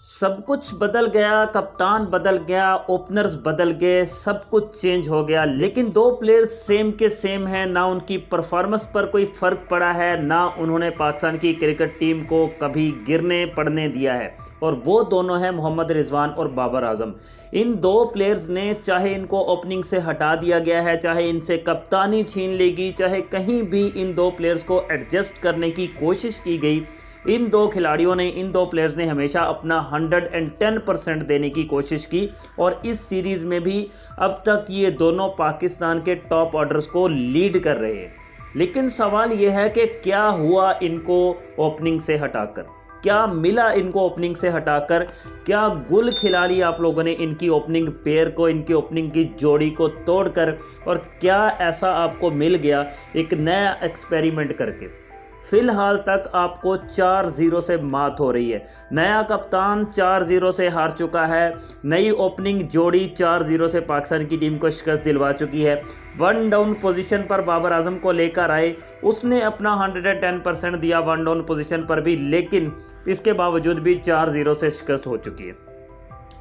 सब कुछ बदल गया, कप्तान बदल गया, ओपनर्स बदल गए, सब कुछ चेंज हो गया, लेकिन दो प्लेयर्स सेम के सेम हैं। ना उनकी परफॉर्मेंस पर कोई फ़र्क पड़ा है, ना उन्होंने पाकिस्तान की क्रिकेट टीम को कभी गिरने पड़ने दिया है। और वो दोनों हैं मोहम्मद रिजवान और बाबर आजम। इन दो प्लेयर्स ने, चाहे इनको ओपनिंग से हटा दिया गया है, चाहे इनसे कप्तानी छीन लेगी, चाहे कहीं भी इन दो प्लेयर्स को एडजस्ट करने की कोशिश की गई, इन दो खिलाड़ियों ने, इन दो प्लेयर्स ने हमेशा अपना 110% देने की कोशिश की। और इस सीरीज़ में भी अब तक ये दोनों पाकिस्तान के टॉप ऑर्डर्स को लीड कर रहे हैं। लेकिन सवाल ये है कि क्या हुआ इनको ओपनिंग से हटाकर, क्या मिला इनको ओपनिंग से हटाकर, क्या गुल खिलाड़ी आप लोगों ने इनकी ओपनिंग पेयर को, इनकी ओपनिंग की जोड़ी को तोड़कर, और क्या ऐसा आपको मिल गया एक नया एक्सपेरिमेंट करके। फिलहाल तक आपको 4-0 से मात हो रही है। नया कप्तान 4-0 से हार चुका है, नई ओपनिंग जोड़ी 4-0 से पाकिस्तान की टीम को शिकस्त दिलवा चुकी है। 1 डाउन पोजीशन पर बाबर आजम को लेकर आए, उसने अपना 110% दिया 1 डाउन पोजीशन पर भी, लेकिन इसके बावजूद भी 4-0 से शिकस्त हो चुकी है।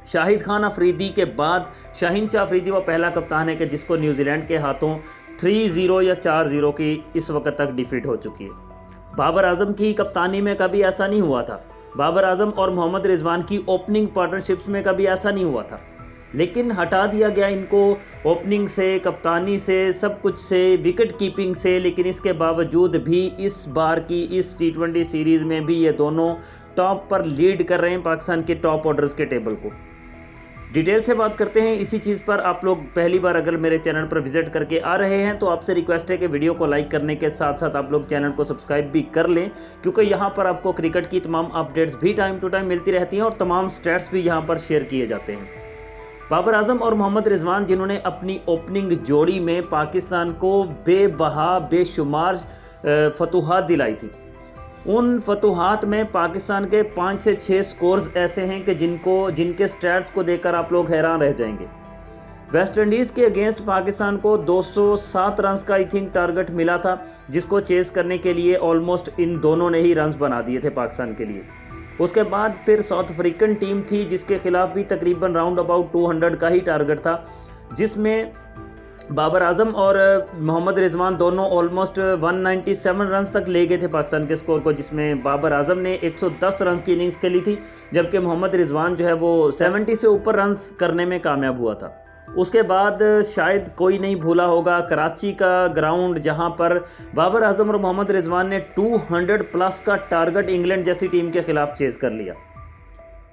शाहिद खान अफरीदी के बाद शाहीन शाह अफरीदी वो पहला कप्तान है कि जिसको न्यूजीलैंड के हाथों 3-0 या 4-0 की इस वक्त तक डिफीट हो चुकी है। बाबर आजम की कप्तानी में कभी ऐसा नहीं हुआ था। बाबर आजम और मोहम्मद रिजवान की ओपनिंग पार्टनरशिप्स में कभी ऐसा नहीं हुआ था, लेकिन हटा दिया गया इनको ओपनिंग से, कप्तानी से, सब कुछ से, विकेट कीपिंग से। लेकिन इसके बावजूद भी इस बार की इस T20 सीरीज़ में भी ये दोनों टॉप पर लीड कर रहे हैं पाकिस्तान के टॉप ऑर्डर्स के टेबल को। डिटेल से बात करते हैं इसी चीज़ पर। आप लोग पहली बार अगर मेरे चैनल पर विजिट करके आ रहे हैं तो आपसे रिक्वेस्ट है कि वीडियो को लाइक करने के साथ साथ आप लोग चैनल को सब्सक्राइब भी कर लें, क्योंकि यहाँ पर आपको क्रिकेट की तमाम अपडेट्स भी टाइम टू टाइम मिलती रहती हैं और तमाम स्टैट्स भी यहाँ पर शेयर किए जाते हैं। बाबर आजम और मोहम्मद रिजवान जिन्होंने अपनी ओपनिंग जोड़ी में पाकिस्तान को बेबहा बेशुमार फतूहात दिलाई थी, उन फतूहात में पाकिस्तान के 5 से 6 स्कोर्स ऐसे हैं कि जिनके स्टैट्स को देखकर आप लोग हैरान रह जाएंगे। वेस्ट इंडीज़ के अगेंस्ट पाकिस्तान को 207 रन्स का आई थिंक टारगेट मिला था, जिसको चेस करने के लिए ऑलमोस्ट इन दोनों ने ही रन्स बना दिए थे पाकिस्तान के लिए। उसके बाद फिर साउथ अफ्रीकन टीम थी जिसके खिलाफ भी तकरीबन राउंड अबाउट 200 का ही टारगेट था, जिसमें बाबर आजम और मोहम्मद रिजवान दोनों ऑलमोस्ट 197 रन्स तक ले गए थे पाकिस्तान के स्कोर को, जिसमें बाबर आजम ने 110 रन्स की इनिंग्स खेली थी, जबकि मोहम्मद रिजवान जो है वो 70 से ऊपर रन्स करने में कामयाब हुआ था। उसके बाद शायद कोई नहीं भूला होगा कराची का ग्राउंड, जहां पर बाबर आजम और मोहम्मद रिजवान ने 200 प्लस का टारगेट इंग्लैंड जैसी टीम के खिलाफ चेज कर लिया।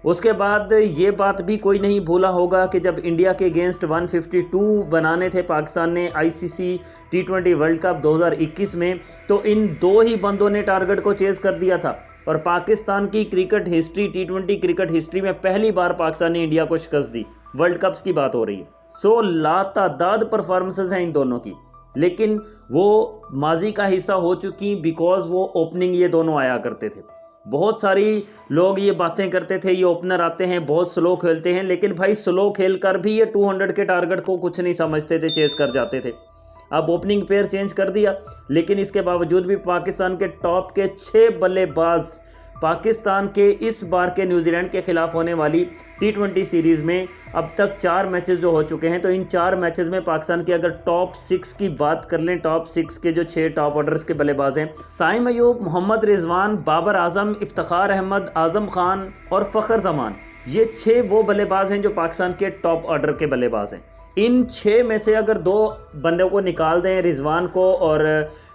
उसके बाद ये बात भी कोई नहीं भूला होगा कि जब इंडिया के अगेंस्ट 152 बनाने थे पाकिस्तान ने ICC T20 वर्ल्ड कप 2021 में, तो इन दो ही बंदों ने टारगेट को चेज कर दिया था। और पाकिस्तान की cricket history, T20 cricket history में पहली बार पाकिस्तान ने इंडिया को शिकस्त दी। वर्ल्ड कप्स की बात हो रही है। सो लातादाद परफॉर्मेंसेस हैं इन दोनों की, लेकिन वो माजी का हिस्सा हो चुकी बिकॉज वो ओपनिंग ये दोनों आया करते थे। बहुत सारी लोग ये बातें करते थे ये ओपनर आते हैं बहुत स्लो खेलते हैं, लेकिन भाई स्लो खेल कर भी ये 200 के टारगेट को कुछ नहीं समझते थे, चेस कर जाते थे। अब ओपनिंग पेयर चेंज कर दिया, लेकिन इसके बावजूद भी पाकिस्तान के टॉप के 6 बल्लेबाज पाकिस्तान के इस बार के न्यूजीलैंड के खिलाफ होने वाली T20 सीरीज़ में अब तक 4 मैचेस जो हो चुके हैं, तो इन 4 मैचेस में पाकिस्तान की अगर टॉप 6 की बात कर लें, टॉप 6 के जो 6 टॉप ऑर्डर्स के बल्लेबाज हैं, साइम अयूब, मोहम्मद रिजवान, बाबर आजम, इफ्तिखार अहमद, आजम खान और फ़खर जमान, ये 6 वो बल्लेबाज हैं जो पाकिस्तान के टॉप ऑर्डर के बल्लेबाज हैं। इन 6 में से अगर 2 बंदों को निकाल दें, रिजवान को और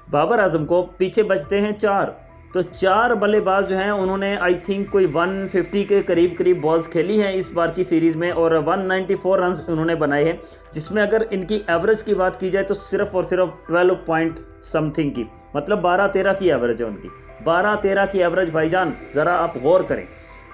बाबर आजम को, पीछे बचते हैं 4। तो 4 बल्लेबाज जो हैं उन्होंने आई थिंक कोई 150 के करीब बॉल्स खेली हैं इस बार की सीरीज़ में, और 194 रन्स उन्होंने बनाए हैं, जिसमें अगर इनकी एवरेज की बात की जाए तो सिर्फ और सिर्फ 12 पॉइंट समथिंग की, मतलब 12-13 की एवरेज है उनकी। 12-13 की एवरेज भाईजान, ज़रा आप गौर करें,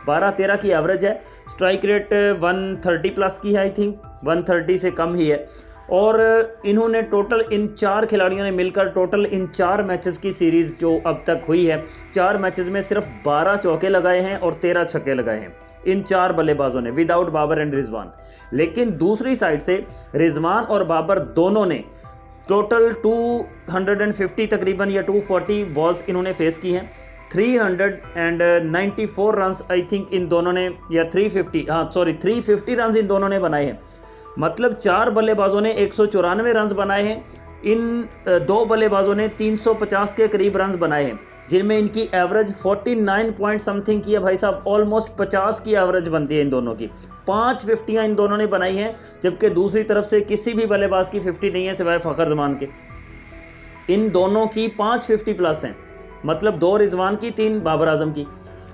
12-13 की एवरेज है। स्ट्राइक रेट 130 प्लस की है, आई थिंक 130 से कम ही है। और इन्होंने टोटल, इन 4 खिलाड़ियों ने मिलकर टोटल इन 4 मैचेस की सीरीज़ जो अब तक हुई है, 4 मैचेस में सिर्फ 12 चौके लगाए हैं और 13 छक्के लगाए हैं इन 4 बल्लेबाजों ने, विदाउट बाबर एंड रिजवान। लेकिन दूसरी साइड से रिजवान और बाबर दोनों ने टोटल 250 तकरीबन या 240 बॉल्स इन्होंने फेस की हैं। 394 रन आई थिंक इन दोनों ने, या 350, हाँ सॉरी 350 रन इन दोनों ने बनाए हैं। मतलब 4 बल्लेबाजों ने 194 रन बनाए हैं, इन 2 बल्लेबाजों ने 350 के करीब रन बनाए हैं, जिनमें इनकी एवरेज 49 पॉइंट समथिंग की है भाई साहब। ऑलमोस्ट 50 की एवरेज बनती है इन दोनों की। 5 50 इन दोनों ने बनाई हैं, जबकि दूसरी तरफ से किसी भी बल्लेबाज की 50 नहीं है सिवाय फ़खर जमान के। इन दोनों की 5 50 प्लस हैं, मतलब 2 रिजवान की, 3 बाबर आजम की।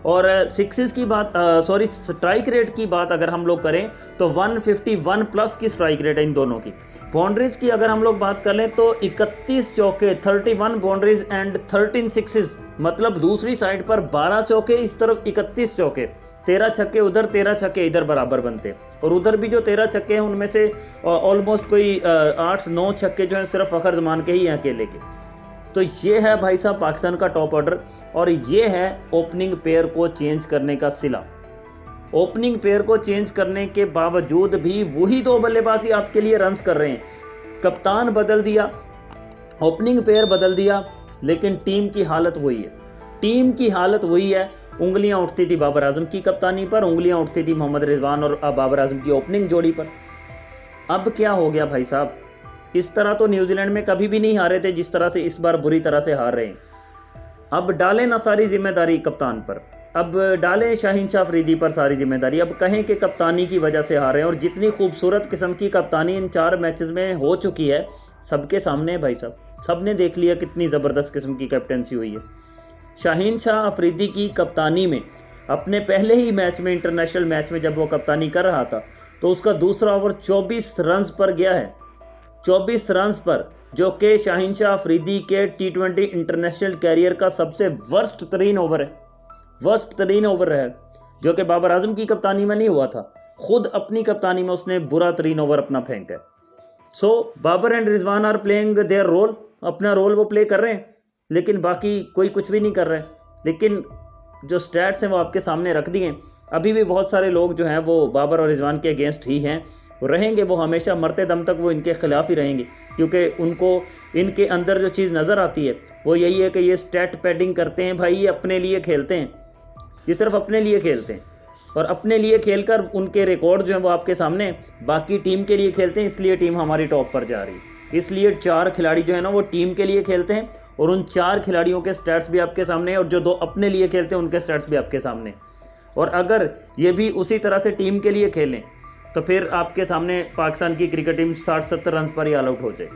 और सिक्सेस की बात, सॉरी स्ट्राइक रेट की बात अगर हम लोग करें तो 151 प्लस की स्ट्राइक रेट है इन दोनों की। बाउंड्रीज की अगर हम लोग बात कर लें तो 31 चौके, 31 बाउंड्रीज एंड 13 सिक्सेस, मतलब दूसरी साइड पर 12 चौके, इस तरफ 31 चौके, 13 छक्के उधर 13 छक्के इधर बराबर बनते। और उधर भी जो 13 छक्के हैं उनमें से ऑलमोस्ट कोई 8-9 छक्के जो हैं सिर्फ फ़खर जमान के ही हैं अकेले के। तो ये है भाई साहब पाकिस्तान का टॉप ऑर्डर, और ये है ओपनिंग पेयर को चेंज करने का सिला। ओपनिंग पेयर को चेंज करने के बावजूद भी वही 2 बल्लेबाजी आपके लिए रन्स कर रहे हैं। कप्तान बदल दिया, ओपनिंग पेयर बदल दिया, लेकिन टीम की हालत वही है। टीम की हालत वही है। उंगलियां उठती थी बाबर आजम की कप्तानी पर, उंगलियां उठती थी मोहम्मद रिजवान और बाबर आजम की ओपनिंग जोड़ी पर। अब क्या हो गया भाई साहब? इस तरह तो न्यूजीलैंड में कभी भी नहीं हारे थे जिस तरह से इस बार बुरी तरह से हार रहे हैं। अब डालें ना सारी जिम्मेदारी कप्तान पर, अब डालें शाहीन शाह अफरीदी पर सारी जिम्मेदारी। अब कहें कि कप्तानी की वजह से हार रहे हैं, और जितनी खूबसूरत किस्म की कप्तानी इन 4 मैचेस में हो चुकी है सबके सामने है भाई साहब, सब ने देख लिया कितनी ज़बरदस्त किस्म की कैप्टनसी हुई है। शाहीन शाह अफरीदी की कप्तानी में अपने पहले ही मैच में, इंटरनेशनल मैच में जब वो कप्तानी कर रहा था, तो उसका दूसरा ओवर 24 रन पर गया है, 24 रन पर, जो कि शाहीन शाह अफरीदी के T20 इंटरनेशनल कैरियर का सबसे वर्स्ट तरीन ओवर है, वर्स्ट तरीन ओवर है, जो कि बाबर आजम की कप्तानी में नहीं हुआ था। खुद अपनी कप्तानी में उसने बुरा तरीन ओवर अपना फेंका है। So Babar and Rizwan are playing their role, अपना रोल वो प्ले कर रहे हैं, लेकिन बाकी कोई कुछ भी नहीं कर रहे हैं। लेकिन जो स्टैट्स हैं वो आपके सामने रख दिए हैं। अभी भी बहुत सारे लोग जो हैं वो बाबर और रिजवान के अगेंस्ट ही हैं, रहेंगे वो हमेशा, मरते दम तक वो इनके ख़िलाफ़ ही रहेंगे, क्योंकि उनको इनके अंदर जो चीज़ नज़र आती है वो यही है कि ये स्टैट पैडिंग करते हैं भाई, ये अपने लिए खेलते हैं, ये सिर्फ अपने लिए खेलते हैं, और अपने लिए खेलकर उनके रिकॉर्ड जो हैं वो आपके सामने, बाकी टीम के लिए खेलते हैं, इसलिए टीम हमारी टॉप पर जा रही है। इसलिए 4 खिलाड़ी जो है ना वो टीम के लिए खेलते हैं, और उन 4 खिलाड़ियों के स्टैट्स भी आपके सामने हैं, और जो 2 अपने लिए खेलते हैं उनके स्टैट्स भी आपके सामने। और अगर ये भी उसी तरह से टीम के लिए खेलें तो फिर आपके सामने पाकिस्तान की क्रिकेट टीम 60-70 रन पर ही ऑल आउट हो जाए।